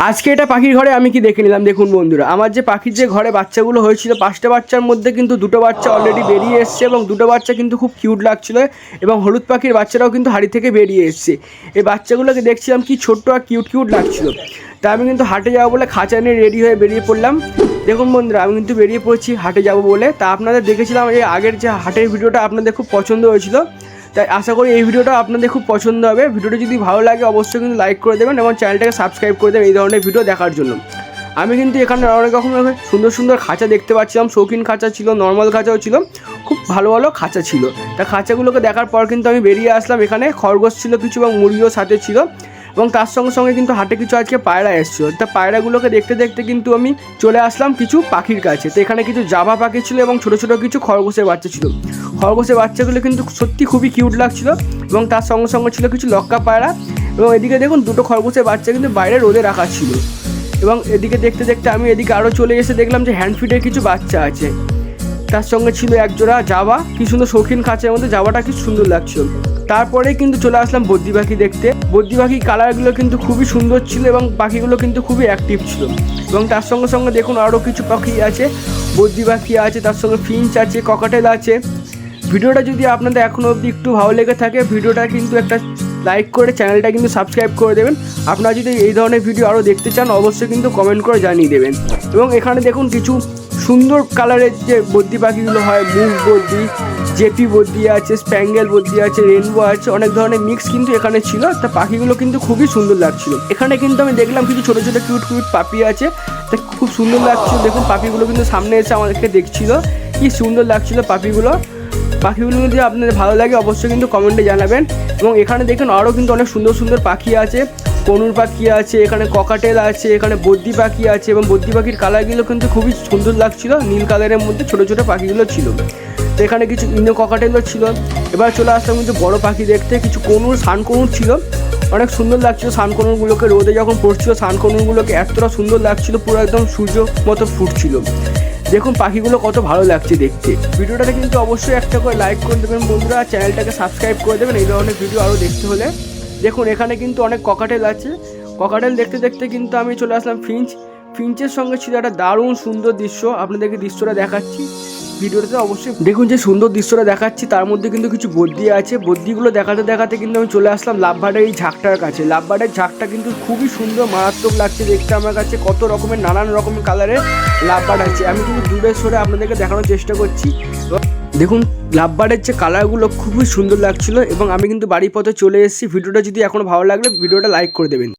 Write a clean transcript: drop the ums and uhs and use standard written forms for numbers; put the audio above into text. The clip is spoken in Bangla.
আজকে এটা পাখির ঘরে আমি কি দেখে নিলাম। দেখুন বন্ধুরা, আমার যে পাখির যে ঘরে বাচ্চাগুলো হয়েছিল 5টা বাচ্চার মধ্যে কিন্তু 2টো বাচ্চা অলরেডি বেরিয়ে এসছে এবং 2টো বাচ্চা কিন্তু খুব কিউট লাগছিল এবং হলুদ পাখির বাচ্চারাও কিন্তু হাড়ি থেকে বেরিয়ে এসছে। এই বাচ্চাগুলোকে দেখছিলাম কি ছোট্ট আর কিউট কিউট লাগছিল। তা আমি কিন্তু হাটে যাবো বলে খাঁচা নিয়ে রেডি হয়ে বেরিয়ে পড়লাম। দেখুন বন্ধুরা, আমি কিন্তু বেরিয়ে পড়ছি হাটে যাব বলে। তা আপনাদের দেখেছিলাম এই আগের যে হাটের ভিডিওটা আপনাদের খুব পছন্দ হয়েছিল, তাই আশা করি এই ভিডিওটা আপনাদের খুব পছন্দ হবে। ভিডিওটা যদি ভালো লাগে অবশ্যই কিন্তু লাইক করে দেবেন এবং চ্যানেলটাকে সাবস্ক্রাইব করে দেবেন এই ধরনের ভিডিও দেখার জন্য। আমি কিন্তু এখানে অনেক রকমের সুন্দর সুন্দর খাঁচা দেখতে পাচ্ছিলাম। শৌখিন খাঁচা ছিল, নর্মাল খাঁচাও ছিল, খুব ভালো ভালো খাঁচা ছিল। তা খাঁচাগুলোকে দেখার পর কিন্তু আমি বেরিয়ে আসলাম। এখানে খরগোশ ছিল কিছু এবং মুরগিও সাথে ছিল এবং তার সঙ্গে সঙ্গে কিন্তু হাটে কিছু আজকে পায়রা এসেছিল। তা পায়রাগুলোকে দেখতে দেখতে কিন্তু আমি চলে আসলাম কিছু পাখির কাছে। তো এখানে কিছু জাভা পাখি ছিল এবং ছোটো ছোটো কিছু খরগোশের বাচ্চা ছিল। খরগোশের বাচ্চাগুলো কিন্তু সত্যি খুবই কিউট লাগছিল এবং তার সঙ্গে সঙ্গে ছিল কিছু লক্কা পায়রা এবং এদিকে দেখুন 2টো খরগোশের বাচ্চা কিন্তু বাইরে রোদে রাখা ছিল। এবং এদিকে দেখতে দেখতে আমি এদিকে আরও চলে এসে দেখলাম যে হ্যান্ডফিডের কিছু বাচ্চা আছে। তার সঙ্গে ছিল এক জোড়া জাভা, কি সুন্দর শৌখিন খাঁচার মধ্যে জাভাটা কি সুন্দর লাগছিল। তারপরে কিন্তু চলে আসলাম বদ্রি পাখি দেখতে। বদ্রি পাখির কালারগুলো কিন্তু খুবই সুন্দর ছিল এবং পাখিগুলো কিন্তু খুবই অ্যাক্টিভ ছিল। এবং তার সঙ্গে সঙ্গে দেখুন আরও কিছু পাখি আছে, বদ্রি পাখি আছে, তার সঙ্গে ফিঞ্চ আছে, ককাটেল আছে। ভিডিওটা যদি আপনাদের এখনও অবধি একটু ভালো লেগে থাকে ভিডিওটা কিন্তু একটা লাইক করে চ্যানেলটা কিন্তু সাবস্ক্রাইব করে দেবেন। আপনারা যদি এই ধরনের ভিডিও আরও দেখতে চান অবশ্যই কিন্তু কমেন্ট করে জানিয়ে দেবেন। এবং এখানে দেখুন কিছু সুন্দর কালারের যে বদ্রি পাখিগুলো হয়, মুগ বদ্রি, জেপি বদ্রি আছে, স্প্যাঙ্গেল বদ্রি আছে, রেনবো আছে, অনেক ধরনের মিক্স কিন্তু এখানে ছিল। তা পাখিগুলো কিন্তু খুবই সুন্দর লাগছিল। এখানে কিন্তু আমি দেখলাম কিছু ছোটো ছোটো কিউট কিউট পাপি আছে, তা খুব সুন্দর লাগছিল। দেখুন পাখিগুলো কিন্তু সামনে এসে আমাদেরকে দেখছিল, কি সুন্দর লাগছিল পাখিগুলো যদি আপনাদের ভালো লাগে অবশ্যই কিন্তু কমেন্টে জানাবেন। এবং এখানে দেখুন আরও কিন্তু অনেক সুন্দর সুন্দর পাখি আছে, কনুর পাখি আছে, এখানে ককাটেল আছে, এখানে বদ্রি পাখি আছে এবং বদ্রি পাখির কালারগুলো কিন্তু খুবই সুন্দর লাগছিল। নীল কালারের মধ্যে ছোটো ছোটো পাখিগুলো ছিল। তো এখানে কিছু ইনো ককাটেলও ছিল। এবার চলে আসলাম কিন্তু বড় পাখি দেখতে। কিছু কনুর, সানকনুর ছিল, অনেক সুন্দর লাগছিল। সানকনুরগুলোকে রোদে যখন পড়ছিল সানকনুরগুলোকে এতটা সুন্দর লাগছিল, পুরো একদম সূর্য মতো ফুটছিল। দেখুন পাখিগুলো কত ভালো লাগছে দেখতে। ভিডিওটাতে কিন্তু অবশ্যই একটা করে লাইক করে দেবেন বন্ধুরা, চ্যানেলটাকে সাবস্ক্রাইব করে দেবেন এই ধরনের ভিডিও আরও দেখতে হলে। দেখুন এখানে কিন্তু অনেক ককাটেল আছে। ককাটেল দেখতে দেখতে কিন্তু আমি চলে আসলাম ফিঞ্চের সঙ্গে ছিল একটা দারুণ সুন্দর দৃশ্য। আপনাদেরকে দৃশ্যটা দেখাচ্ছি ভিডিওটাতে, অবশ্যই দেখুন যে সুন্দর দৃশ্যটা দেখাচ্ছি। তার মধ্যে কিন্তু কিছু বদ্রি আছে। বদ্রিগুলো দেখাতে দেখাতে কিন্তু আমি চলে আসলাম লাভবার্ডের এই ঝাঁকটার কাছে। লাভবার্ডের ঝাঁকটা কিন্তু খুবই সুন্দর, মারাত্মক লাগছে দেখতে আমার কাছে। কত রকমের নানান রকমের কালারের লাভবার্ড আছে। আমি কিন্তু দূরে সরে আপনাদেরকে দেখানোর চেষ্টা করছি। দেখুন লাভবার্ডের যে কালারগুলো খুবই সুন্দর লাগছিল এবং আমি কিন্তু বাড়ির পথে চলে এসেছি। ভিডিওটা যদি এখনও ভালো লাগলে ভিডিওটা লাইক করে দেবেন।